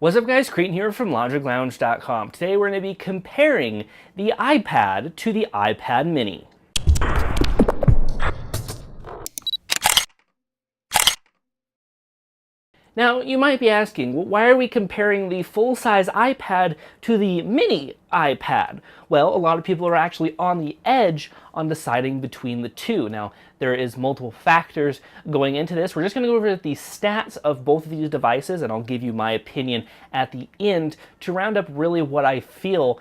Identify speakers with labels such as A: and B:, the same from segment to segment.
A: What's up guys, Creighton here from LogicLounge.com. Today we're going to be comparing the iPad to the iPad mini. Now, you might be asking, well, why are we comparing the full-size iPad to the mini iPad? Well, a lot of people are actually on the edge on deciding between the two. Now, there is multiple factors going into this. We're just going to go over the stats of both of these devices, and I'll give you my opinion at the end to round up really what I feel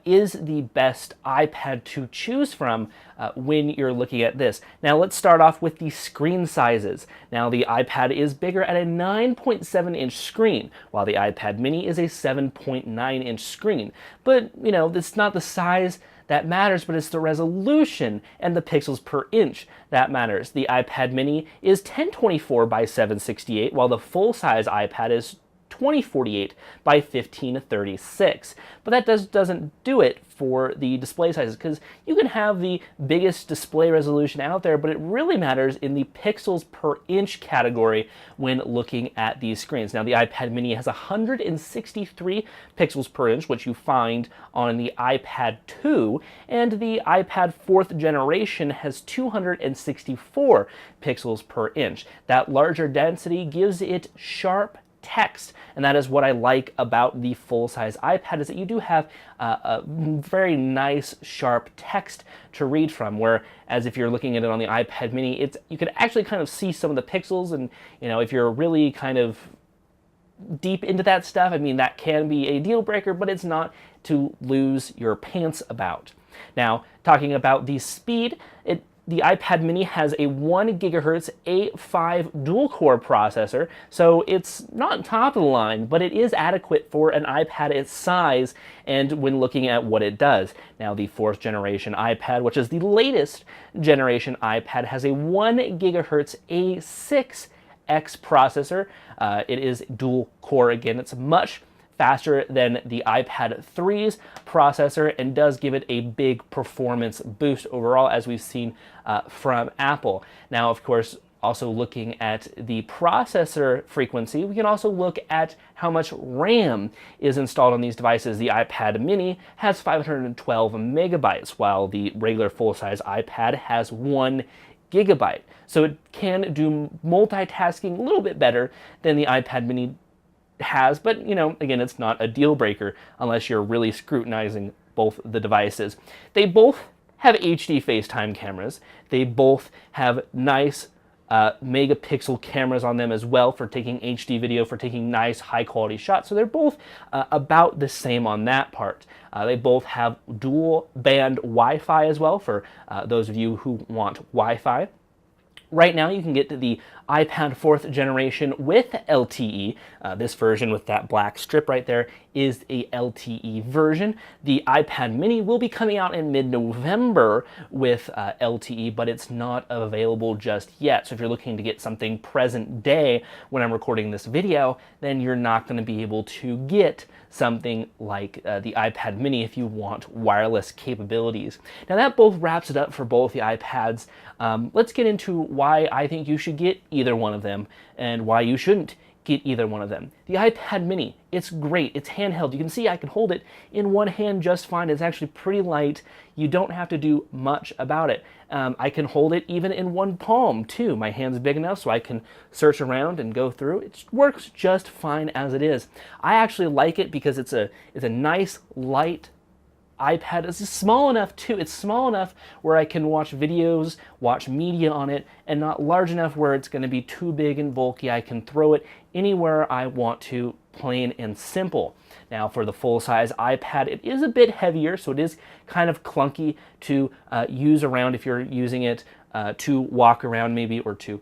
A: is the best iPad to choose from when you're looking at this. Now let's start off with the screen sizes. Now the iPad is bigger at a 9.7-inch screen, while the iPad mini is a 7.9-inch screen. But, you know, it's not the size that matters, but it's the resolution and the pixels per inch that matters. The iPad mini is 1024 by 768, while the full-size iPad is 2048 by 1536. But that doesn't do it for the display sizes, because you can have the biggest display resolution out there, but it really matters in the pixels per inch category when looking at these screens. Now the iPad mini has 163 pixels per inch, which you find on the iPad 2, and the iPad 4th generation has 264 pixels per inch. That larger density gives it sharp text, and that is what I like about the full-size iPad, is that you do have a very nice sharp text to read from, whereas if you're looking at it on the iPad mini, you can actually kind of see some of the pixels, and you know, if you're really kind of deep into that stuff, I mean, that can be a deal breaker, but it's not to lose your pants about. Now, talking about the speed, the iPad mini has a 1 GHz A5 dual-core processor, so it's not top of the line, but it is adequate for an iPad its size and when looking at what it does. Now, the 4th generation iPad, which is the latest generation iPad, has a 1 GHz A6X processor. It is dual-core again. It's much faster than the iPad 3's processor and does give it a big performance boost overall, as we've seen from Apple. Now, of course, also looking at the processor frequency, we can also look at how much RAM is installed on these devices. The iPad mini has 512 megabytes, while the regular full-size iPad has 1 gigabyte. So it can do multitasking a little bit better than the iPad mini has, but you know, again, it's not a deal breaker unless you're really scrutinizing both the devices. They both have HD FaceTime cameras. They both have nice megapixel cameras on them as well for taking HD video, for taking nice high quality shots. So they're both about the same on that part. They both have dual band Wi-Fi as well for those of you who want Wi-Fi. Right now, you can get to the iPad 4th generation with LTE. This version with that black strip right there is a LTE version. The iPad mini will be coming out in mid-November with LTE, but it's not available just yet. So if you're looking to get something present day when I'm recording this video, then you're not going to be able to get something like the iPad mini if you want wireless capabilities. Now that both wraps it up for both the iPads. Let's get into why I think you should get either one of them and why you shouldn't get either one of them. The iPad mini, it's great. It's handheld. You can see I can hold it in one hand just fine. It's actually pretty light. You don't have to do much about it. I can hold it even in one palm too. My hand's big enough so I can search around and go through. It works just fine as it is. I actually like it because it's a nice light iPad. It's small enough too. It's small enough where I can watch videos, watch media on it, and not large enough where it's going to be too big and bulky. I can throw it anywhere I want to, plain and simple. Now for the full-size iPad, it is a bit heavier, so it is kind of clunky to use around if you're using it to walk around maybe, or to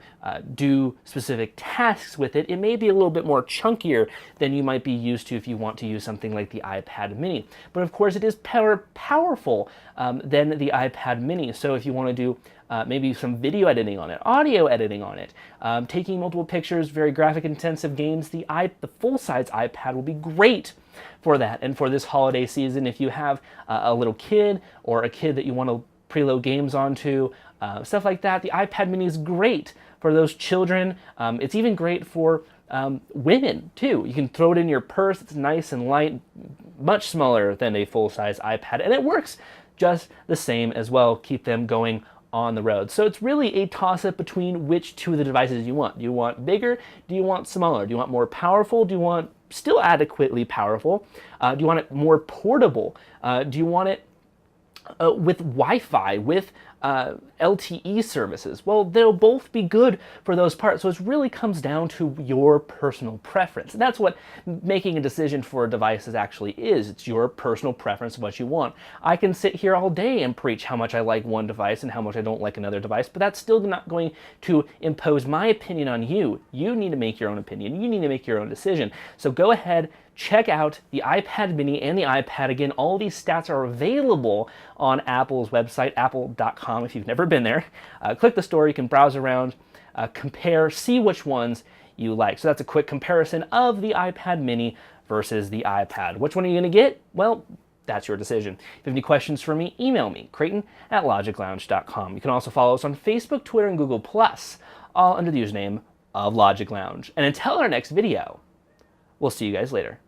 A: do specific tasks with it. It may be a little bit more chunkier than you might be used to if you want to use something like the iPad mini. But of course it is powerful than the iPad mini. So if you want to do maybe some video editing on it, audio editing on it, taking multiple pictures, very graphic intensive games, the full-size iPad will be great for that. And for this holiday season, if you have a little kid or a kid that you want to preload games onto, stuff like that, the iPad mini is great for those children. It's even great for women too. You can throw it in your purse. It's nice and light, much smaller than a full-size iPad, and it works just the same as well. Keep them going on the road. So it's really a toss-up between which two of the devices you want. Do you want bigger? Do you want smaller? Do you want more powerful? Do you want still adequately powerful? Do you want it more portable? Do you want it with Wi-Fi, with LTE services? Well, they'll both be good for those parts. So it really comes down to your personal preference. And that's what making a decision for a device actually is. It's your personal preference of what you want. I can sit here all day and preach how much I like one device and how much I don't like another device, but that's still not going to impose my opinion on you. You need to make your own opinion. You need to make your own decision. So go ahead, check out the iPad mini and the iPad. Again, all these stats are available on Apple's website, apple.com, if you've never been there. Click the store, you can browse around, compare, see which ones you like. So that's a quick comparison of the iPad mini versus the iPad. Which one are you going to get? Well, that's your decision. If you have any questions for me, email me, Creighton@LogicLounge.com. You can also follow us on Facebook, Twitter, and Google+, all under the username of LogicLounge. And until our next video, we'll see you guys later.